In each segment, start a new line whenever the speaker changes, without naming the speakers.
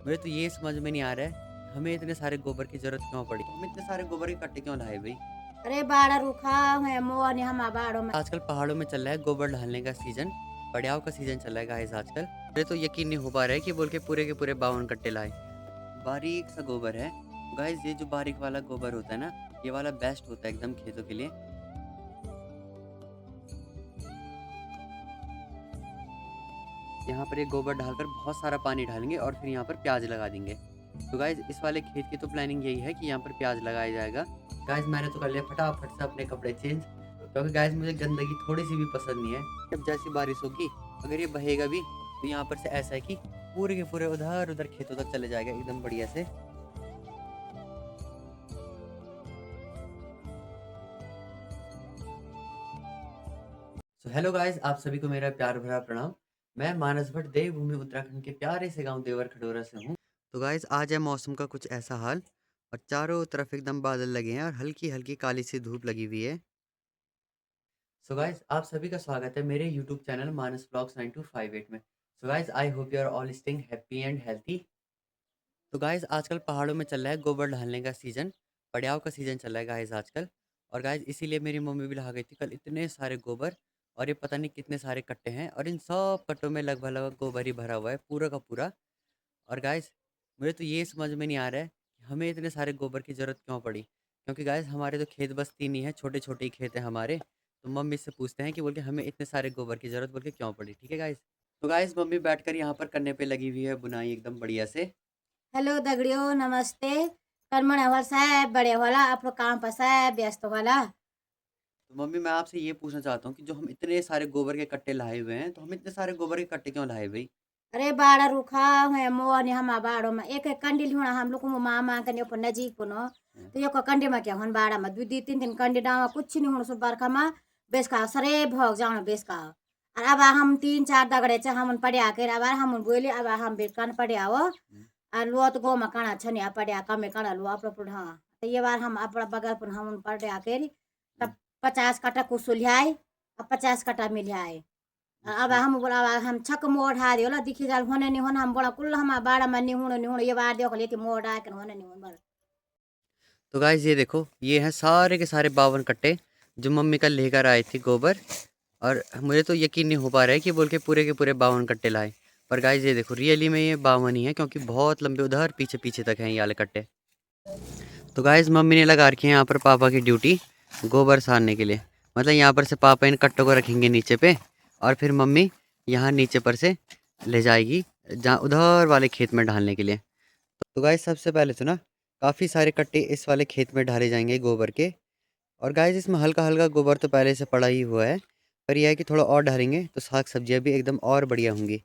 मुझे तो ये समझ में नहीं आ रहा है, हमें इतने सारे गोबर की ज़रूरत क्यों पड़ी? हम इतने सारे गोबर के कट्टे क्यों लाए भई?
अरे बाड़ा रूखा है मोह ने हम बाड़ों में।
आजकल पहाड़ों में चल रहा है गोबर डालने का सीज़न, पड़याव का सीज़न चल रहा है गाइस आजकल। मुझे तो यकीन नहीं हो पा रहा है कि बोल के पूरे 52 कट्टे लाए। बारीक सा गोबर है। गाइस ये जो बारीक वाला गोबर होता है ना, ये वाला बेस्ट होता है एकदम खेतों के लिए। यहाँ पर ये गोबर डालकर बहुत सारा पानी डालेंगे और फिर यहाँ पर प्याज लगा देंगे। तो गाइस इस वाले खेत की तो प्लानिंग यही है कि यहाँ पर प्याज लगाया जाएगा। गाइस मैंने तो कर लिया फटाफट से अपने कपड़े चेंज, क्योंकि गाइस मुझे गंदगी थोड़ी सी भी पसंद नहीं है। जब जैसी बारिश होगी, अगर ये बहेगा भी तो यहाँ पर से ऐसा है कि पूरे के पूरे उधर उधर खेतों तक चले जाएगा एकदम बढ़िया से। सो हेलो गाइस, आप सभी को मेरा प्यार भरा प्रणाम। मैं मानस भट्ट देवभूमि उत्तराखंड के प्यारे से गांव देवर खडोरा से हूँ। तो गाइस आज है मौसम का कुछ ऐसा हाल, और चारों तरफ एकदम बादल लगे हैं और हल्की हल्की काली सी धूप लगी हुई है। सो गाइस आप सभी का स्वागत है मेरे यूट्यूब चैनल मानस ब्लॉग्स 9258 में। So guys I hope you are all staying happy and healthy. तो गाइस आजकल पहाड़ों में चल रहा है गोबर डालने का सीज़न, पड़याव का सीज़न चल रहा है गाइस आजकल। और गाइस इसीलिए मेरी मम्मी भी ला गई थी कल इतने सारे गोबर, और ये पता नहीं कितने सारे कट्टे हैं, और इन सब कट्टों में लगभग लगभग गोबर ही भरा हुआ है पूरा का पूरा। और गाइस मुझे तो ये समझ में नहीं आ रहा है कि हमें इतने सारे गोबर की ज़रूरत क्यों पड़ी, क्योंकि गाइस हमारे तो खेत बस 3 ही हैं, छोटे-छोटे ही खेत हैं हमारे। तो मम्मी से पूछते हैं कि बोल के हमें इतने सारे गोबर की ज़रूरत बोल के क्यों पड़ी, ठीक है गाइस? तो गाइस मम्मी बैठकर यहाँ पर करने पे लगी हुई है बुनाई एकदम बढ़िया से।
हेलो दगड़ियों नमस्ते। कर्मण अवर साहब बड़े होला आपरो काम पर साहब व्यस्त होला।
तो मम्मी मैं आपसे ये पूछना चाहता हूँ कि जो हम इतने सारे गोबर के कट्टे लाए हुए हैं, तो हम इतने सारे गोबर के कट्टे क्यों लाए भाई?
अरे बाड़ा रूखा है मोह ने हम बाड़ों में एक एक कंडी हुआ हम लोग को मामा कने ऊपर नजीक को नो।
हाँ।
तो यो कंडी में क्या हन बाड़ा में दू दी तीन तीन कंडी डावा कुछ नहीं हुन सो बरखा में बेस का सरे भोग जानो बेस का। और अब हम तीन चार दगड़े च हम पड़या के अब हम बोले अब हम बेकन पड़या हो।
हम्म।
और लो तो गो मकाना छने पड़या कमे कणा लो अपना पुढ़ हाँ। तो ये बार हम अपना बगल पुन हम पड़या के
हम्म।
तब 50 कट्टा कुसुलियाए अब 50 कट्टा मिलियाए। अब
अच्छा।
हम बोला अब हम छक मोड़ हा दियो ला दिखी जाल होने नहीं होने हम बोला कुल हम बाड़ा में नहीं होने ये बार देखो लेती मोड़ आ के होने नहीं होने।
तो गाइस ये देखो, ये हैं सारे के सारे 52 कट्टे जो मम्मी कल लेकर आई थी गोबर। और मुझे तो यकीन नहीं हो पा रहा है कि बोल के पूरे 52 कट्टे लाए। पर गाइस ये देखो, रियली में ये 52 ही है, क्योंकि बहुत लंबे उधर पीछे पीछे तक हैं ये वाले कट्टे। तो गाइस मम्मी ने लगा रखी है यहाँ पर पापा की ड्यूटी गोबर सारने के लिए। मतलब यहाँ पर से पापा इन कट्टों को रखेंगे नीचे पे, और फिर मम्मी यहाँ नीचे पर से ले जाएगी जहाँ उधर वाले खेत में डालने के लिए। तो गाइस सबसे पहले तो ना काफ़ी सारे कट्टे इस वाले खेत में डाले जाएंगे गोबर के। और गाइस इसमें हल्का हल्का गोबर तो पहले से पड़ा ही हुआ है, पर यह है कि थोड़ा और डालेंगे तो साग सब्जियाँ भी एकदम और बढ़िया होंगी।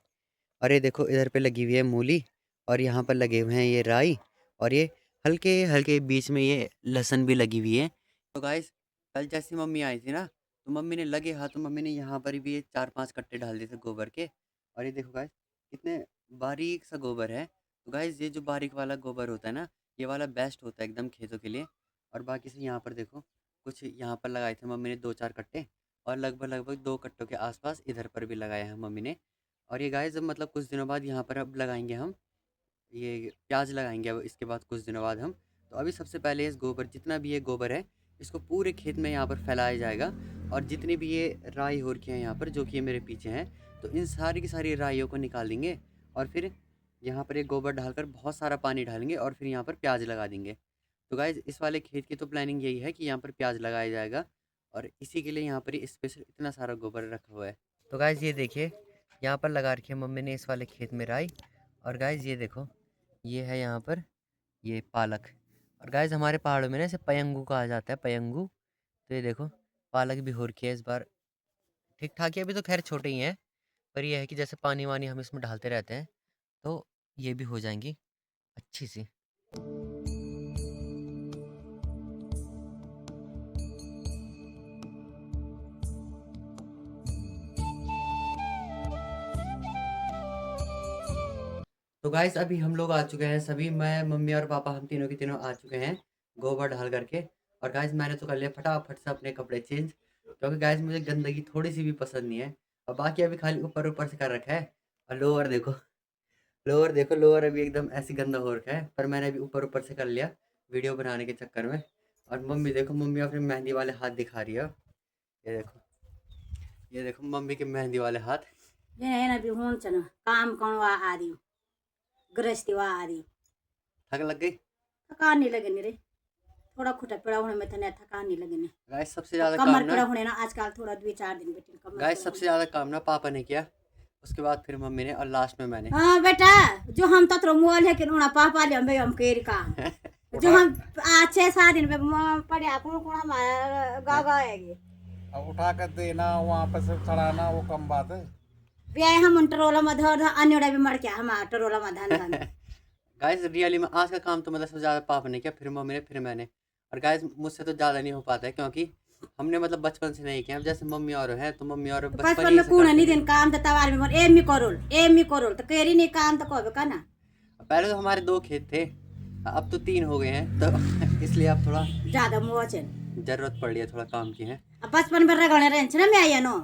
और ये देखो इधर पे लगी हुई है मूली, और यहाँ पर लगे हुए हैं ये राई, और ये हल्के हल्के बीच में ये लहसुन भी लगी हुई है। तो गाइस कल जैसी मम्मी आई थी ना, तो मम्मी ने लगे हाथों मम्मी ने यहाँ पर भी ये 4-5 कट्टे डाल दिए थे गोबर के। और ये देखो गाइस कितने बारीक सा गोबर है। तो गाइस ये जो बारीक वाला गोबर होता है ना, ये वाला बेस्ट होता है एकदम खेतों के लिए। और बाकी से यहाँ पर देखो, कुछ यहाँ पर लगाए थे मम्मी ने 2-4 कट्टे, और लगभग लगभग 2 कट्टों के आसपास इधर पर भी लगाया है मम्मी ने। और ये गाइस अब मतलब कुछ दिनों बाद यहाँ पर अब लगाएंगे हम ये प्याज लगाएंगे, अब इसके बाद कुछ दिनों बाद हम। तो अभी सबसे पहले इस गोबर जितना भी ये गोबर है, इसको पूरे खेत में यहाँ पर फैलाया जाएगा। और जितनी भी ये राई हो रखी है यहाँ पर, जो कि ये मेरे पीछे हैं, तो इन सारी की सारी राइयों को निकाल देंगे। और फिर यहाँ पर ये गोबर डालकर बहुत सारा पानी डालेंगे और फिर यहाँ पर प्याज लगा देंगे। तो गाइज इस वाले खेत की तो प्लानिंग यही है कि यहाँ पर प्याज लगाया जाएगा, और इसी के लिए यहाँ पर ये स्पेशल इतना सारा गोबर रखा हुआ है। तो गाइज ये देखिए, यहाँ पर लगा रखी है मम्मी ने इस वाले खेत में राई। और गाइज ये देखो, ये है यहाँ पर ये पालक। और गाइज हमारे पहाड़ों में ना इसे पयंगू कहा जाता है, पयंगू। तो ये देखो पालक भी हो रखी है इस बार, ठीक ठाक ही, अभी तो खैर छोटे ही हैं। पर यह है कि जैसे पानी वानी हम इसमें डालते रहते हैं, तो ये भी हो जाएंगी अच्छी सी। तो गाइस अभी हम लोग आ चुके हैं सभी, मैं मम्मी और पापा हम तीनों के तीनों आ चुके हैं गोबर डाल करके। और गाइस मैंने तो कर लिया फटाफट से अपने कपड़े चेंज, क्योंकि गाइस मुझे गंदगी थोड़ी सी भी पसंद नहीं है। और बाकी अभी खाली ऊपर ऊपर से कर रखा है। और लोअर देखो, लोअर देखो, लोअर अभी एकदम ऐसे गंदा हो रखा है, पर मैंने अभी ऊपर ऊपर से कर लिया वीडियो बनाने के चक्कर में। और मम्मी देखो, मम्मी अपने मेहंदी वाले हाथ दिखा रही है। ये देखो, ये देखो मम्मी के मेहंदी वाले हाथ।
ये भी होन चना काम कौन आदि गृहस्थी आदि
थक लग गई।
थकान नहीं लगे रे, थोड़ा खुटा पड़ा होने में था थकान नहीं लगे।
गाइस सबसे ज्यादा काम
कमर
ना,
पड़ा होने ना आजकल थोड़ा 2-4 दिन बेटे कमर
गाइस
पड़ा
सबसे ज्यादा काम ना पापा ने किया, उसके बाद फिर मम्मी ने, और लास्ट में मैंने।
हाँ बेटा, जो हम तो मोल है कि उन्हें पापा ले हम केरी काम जो हम 6-7 दिन पे पड़े आपको कौन हमारा गागा है
अब उठा कर देना वहाँ पर से चढ़ाना वो कम बात है।
ब्याह हम टरोला में धर अन्योड़ा भी मर गया हम टरोला में धन धन
गाइस रियली में आज का काम तो मतलब सबसे ज़्यादा पापा ने किया, फिर मम्मी ने, फिर मैंने। और गाइस मुझसे तो ज़्यादा नहीं हो पाता है, क्योंकि हमने मतलब बचपन से नहीं किया। अब जैसे मम्मी और है तो मम्मी और बचपन
बचपन
ही
में
से
कौन
करते
नहीं
थे।
दिन काम तो तवार में एम करोल तो केरी नहीं काम तो कब का ना।
पहले तो हमारे 2 खेत थे, अब तो 3 हो गए हैं, तो इसलिए अब थोड़ा
ज्यादा मोचन
ज़रूरत पड़ रही है थोड़ा काम की है।
अब बचपन में रगड़े रहे ना मैं आया नो,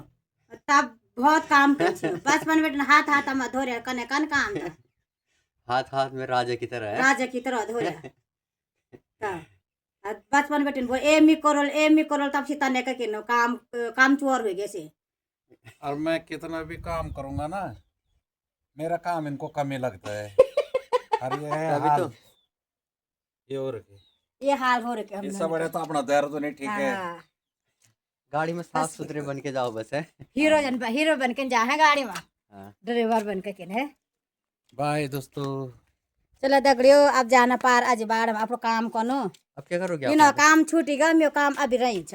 तब बहुत काम कर बचपन में हाथ हाथ में धोरे कने कन काम था
हाथ हाथ में राजा की तरह है।
राजा की तरह धोरे बचपन बेटे वो एम करोल तब सीता ने के नो काम चोर हो गए से।
और मैं कितना भी काम करूंगा ना, मेरा काम इनको कम ही लगता है। और ये है
तभी
हाल,
तो
ये और
ये हाल हो रखे हम
इससे बड़े तो अपना धैर्य तो नहीं ठीक है।
गाड़ी में साफ सुथरे बन के जाओ बस है।
हीरो बन के जा है गाड़ी में,
हाँ।
ड्राइवर बन के है।
बाय दोस्तों।
चलो दगड़ियो अब जाना पार आज बाढ़ में आप काम करो।
अब क्या करोगे
इनो
आप?
काम छूटी गया मेरा काम अभी रही छ।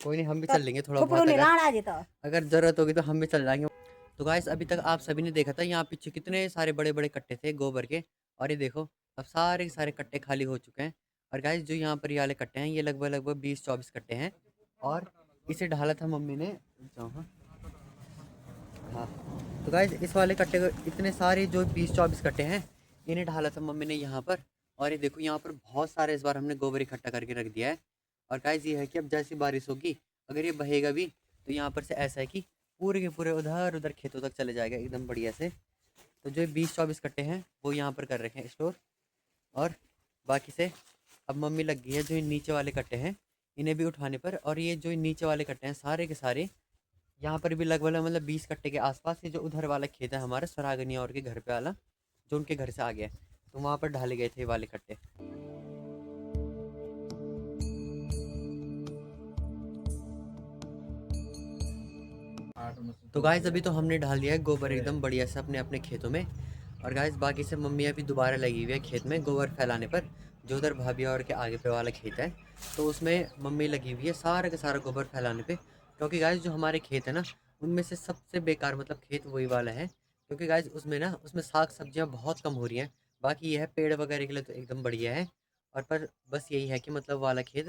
कोई नहीं, हम भी चल लेंगे थोड़ा
फुफड़ू
बहुत,
नहीं
अगर
राणा जी तो
अगर जरूरत होगी तो हम भी चल जाएंगे। तो गाइस अभी तक आप सभी ने देखा था यहाँ पीछे कितने सारे बड़े बड़े कट्टे थे गोबर के, और ये देखो अब सारे के सारे कट्टे खाली हो चुके हैं। और गाइस जो यहाँ पर ये वाले कट्टे हैं, ये लगभग लगभग 20-24 कट्टे हैं, और इसे ढाला था मम्मी ने। जाओ, हाँ हाँ। तो गाइस इस वाले कट्टे को, इतने सारे जो 20-24 कट्टे हैं, इन्हें ढाला था मम्मी ने यहाँ पर। और ये देखो यहाँ पर बहुत सारे इस बार हमने गोबर इकट्ठा करके रख दिया है। और गाइस ये है कि अब जैसी बारिश होगी, अगर ये बहेगा भी, तो यहाँ पर से ऐसा है कि पूरे के पूरे उधर उधर खेतों तक चले जाएगा एकदम बढ़िया से। तो जो 20-24 कट्टे हैं वो यहाँ पर कर रखे हैं स्टोर, और बाकी से अब मम्मी लग गई है जो ये नीचे वाले कट्टे हैं इन्हें भी उठाने पर। और ये जो नीचे वाले कट्टे हैं सारे के सारे, यहाँ पर भी लगभग मतलब 20 कट्टे के आसपास, ये जो उधर वाला खेत है हमारा सरागनिया और के घर पे वाला, जो उनके घर से आ गया है, तो वहाँ पर ढाले गए थे ये वाले कट्टे। तो गाइस अभी तो हमने डाल दिया है गोबर एकदम बढ़िया से अपने अपने खेतों में। और गाइस बाकी से मम्मी अभी दोबारा लगी हुई है खेत में गोबर फैलाने पर, जो उधर भाभी और के आगे पे वाला खेत है, तो उसमें मम्मी लगी हुई है सारा का सारा गोबर फैलाने पे। क्योंकि गाइस जो हमारे खेत है ना, उनमें से सबसे बेकार मतलब खेत वही वाला है, क्योंकि गाइस उसमें ना, उसमें साग सब्जियाँ बहुत कम हो रही हैं। बाकी यह है पेड़ वगैरह के लिए तो एकदम बढ़िया है। और पर बस यही है कि मतलब वाला खेत,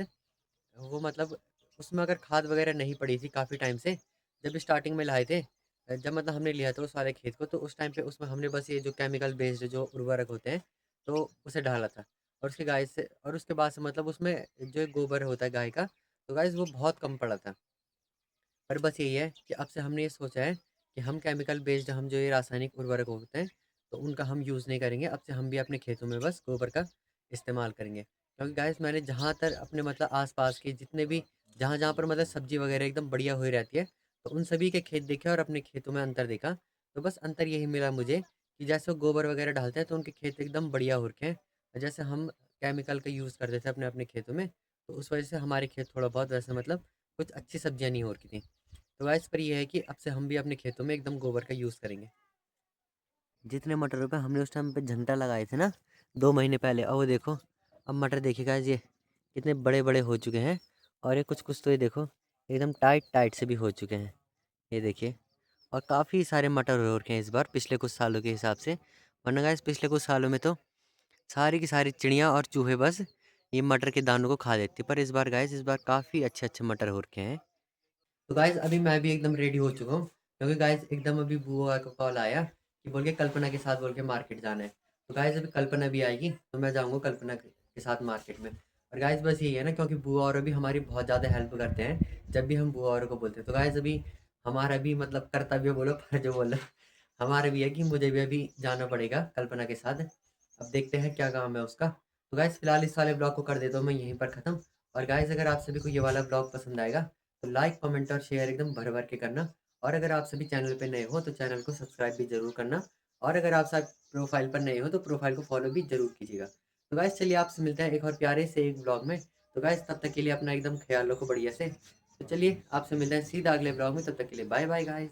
वो मतलब उसमें अगर खाद वगैरह नहीं पड़ी थी काफ़ी टाइम से, जब स्टार्टिंग में लाए थे, जब मतलब हमने लिया था उस वाले खेत को, तो उस टाइम पे उसमें हमने बस ये जो केमिकल बेस्ड जो उर्वरक होते हैं, तो उसे डाला था। और उसके गाय से, और उसके बाद से मतलब उसमें जो गोबर होता है गाय का, तो गाइस वो बहुत कम पड़ा था। पर बस यही है कि अब से हमने ये सोचा है कि हम केमिकल बेस्ड, हम जो ये रासायनिक उर्वरक होते हैं, तो उनका हम यूज़ नहीं करेंगे। अब से हम भी अपने खेतों में बस गोबर का इस्तेमाल करेंगे। क्योंकि गाइस मैंने जहाँ तक अपने मतलब आसपास के जितने भी, जहाँ जहाँ पर मतलब सब्जी वगैरह एकदम बढ़िया हुई रहती है, तो उन सभी के खेत देखे और अपने खेतों में अंतर देखा। तो बस अंतर यही मिला मुझे कि जैसे वो गोबर वगैरह डालते हैं तो उनके खेत एकदम बढ़िया हो रखे हैं, और जैसे हम केमिकल का यूज़ करते थे अपने अपने खेतों में, तो उस वजह से हमारे खेत थोड़ा बहुत वैसे मतलब कुछ अच्छी सब्जियाँ नहीं हो रखी थी। तो गाइस पर ये है कि अब से हम भी अपने खेतों में एकदम गोबर का यूज़ करेंगे। जितने मटरों पे हमने उस टाइम पे झंटा लगाए थे ना 2 महीने पहले, और वो देखो अब मटर देखिए गाइस ये कितने बड़े बड़े हो चुके हैं। और ये कुछ कुछ तो ये देखो एकदम टाइट टाइट से भी हो चुके हैं, ये देखिए। और काफ़ी सारे मटर हो रखे हैं इस बार पिछले कुछ सालों के हिसाब से। वरना गाइस पिछले कुछ सालों में तो सारी की सारी चिड़ियाँ और चूहे बस ये मटर के दानों को खा देती, पर इस बार गाइस, इस बार काफ़ी अच्छे अच्छे मटर हो रखे हैं। तो गाइस अभी मैं भी एकदम रेडी हो चुका हूँ, क्योंकि गाइस एकदम अभी बुआ का कॉल आया कि बोल के कल्पना के साथ बोल के मार्केट जाना है। तो गाइस अभी कल्पना भी आएगी तो मैं जाऊँगा कल्पना के साथ मार्केट में। और गाइस बस यही है ना, क्योंकि बुआ और भी हमारी बहुत ज़्यादा हेल्प करते हैं जब भी हम बुआ और को बोलते हैं। तो गाइस अभी हमारा भी मतलब कर्तव्य बोलो, फर्ज बोलो, हमारे भी है कि मुझे भी अभी जाना पड़ेगा कल्पना के साथ। अब देखते हैं क्या काम है उसका। तो गाइस फिलहाल इस वाले ब्लॉग को कर देता हूँ मैं यहीं पर ख़त्म। और गाइस अगर आप सभी को ये वाला ब्लॉग पसंद आएगा तो लाइक कमेंट और शेयर एकदम भर भर के करना। और अगर आप सभी चैनल पे नए हो तो चैनल को सब्सक्राइब भी ज़रूर करना। और अगर आप सब प्रोफाइल पर नए हो तो प्रोफाइल को फॉलो भी ज़रूर कीजिएगा। तो गाइस चलिए आपसे मिलते हैं एक और प्यारे से एक ब्लॉग में। तो गाइस तब तक के लिए अपना एकदम ख्याल रखो बढ़िया से। तो चलिए आपसे मिलते हैं सीधा अगले ब्लॉग में, तब तक के लिए बाय बाय गाइस।